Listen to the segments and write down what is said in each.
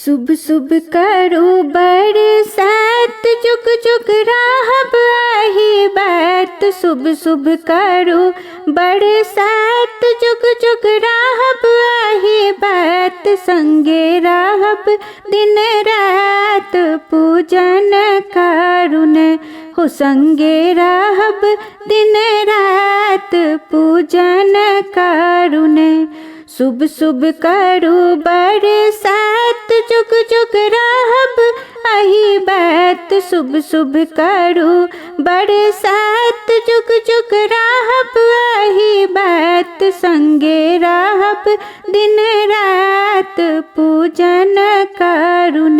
शुभ शुभ करो बरसात जुग जुग राहब आही बात। शुभ शुभ करो बरसात जुग जुग राहब आही बात। संगे राहब दिन रात पूजन कारुण हो। संगे राहब दिन रात पूजन कारुण। शुभ शुभ करो बरसात जुग जुग राहब आही बात। शुभ शुभ करो बरसात जुग जुग राहब आही बात। संगे राहब दिन रात पूजन कारुण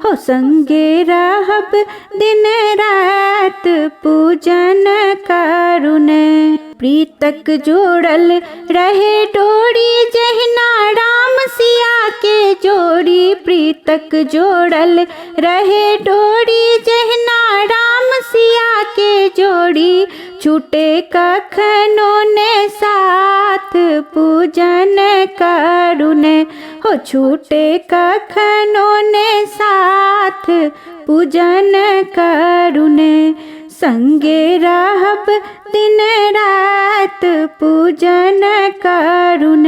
हो। संगे राहब दिन रात पूजन कारुण। प्रीतक जोड़ल रहे डोरी जहिना राम सिया के जोड़ी। प्रीतक जोड़ल रहे डोरी जहिना राम सिया के जोड़ी। छूटे कखनो ने साथ पूजन कारुण हो। छूटे कखनो ने साथ पूजन कारुण। संगे राहब दिन रात पूजन कारुण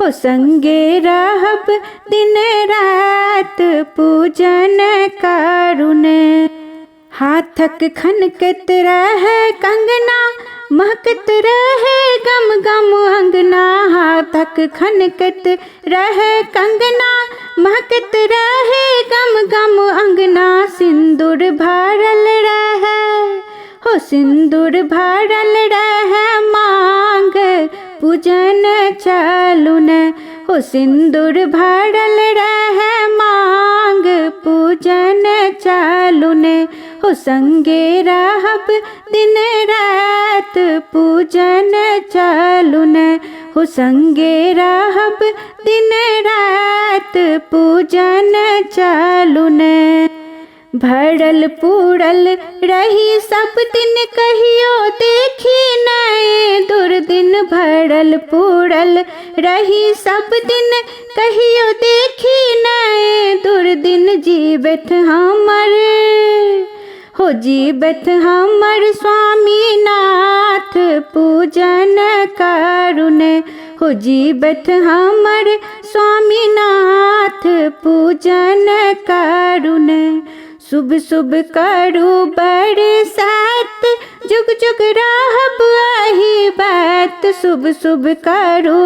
हो। संगे राहब दिन रात पूजन कारुण। हाथक खनकत रहे कंगना महकत रहे गम गम अंगना। हाथक खनकत रहे कंगना महकत रहे गम गम अंगना। सिंदूर भरल रहे हो सिंदूर भरल रहे मांग पूजन चालुन हो। सिंदूर भरल रहे मांग पूजन चालुन हो। संगे राहब दिन रात पूजन चालुन हो। संगे राहब दिन रात पूजन चालुन। भरल पूरल रही सब दिन कहियो देखी नए दुर्दिन। भरल पूरल रही सब दिन कहियो देखी नए दुर्दिन। जीवत हमर हो जीवत हमर स्वामी नाथ पूजन कारुण हो। जीवत हमर स्वामी नाथ पूजन कारुण। शुभ शुभ करो बरसात जुग जुग राहब आही बात। शुभ शुभ करो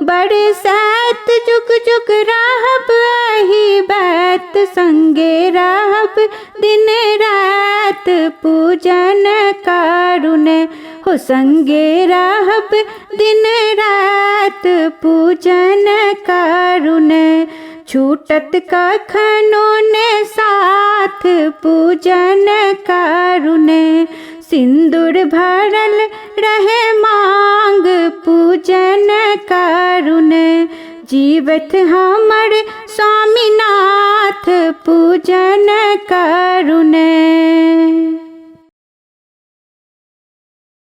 बरसात जुग जुग राहब आही बात। संगे राहब दिन रात पूजन कारुण हो। संगे राहब दिन रात पूजन कारुण। छूटत कखनो ने साथ पूजन कारुण। सिंदूर भरल रहे मांग पूजन कारुण। जीवत हमर स्वामी नाथ पूजन कारुण।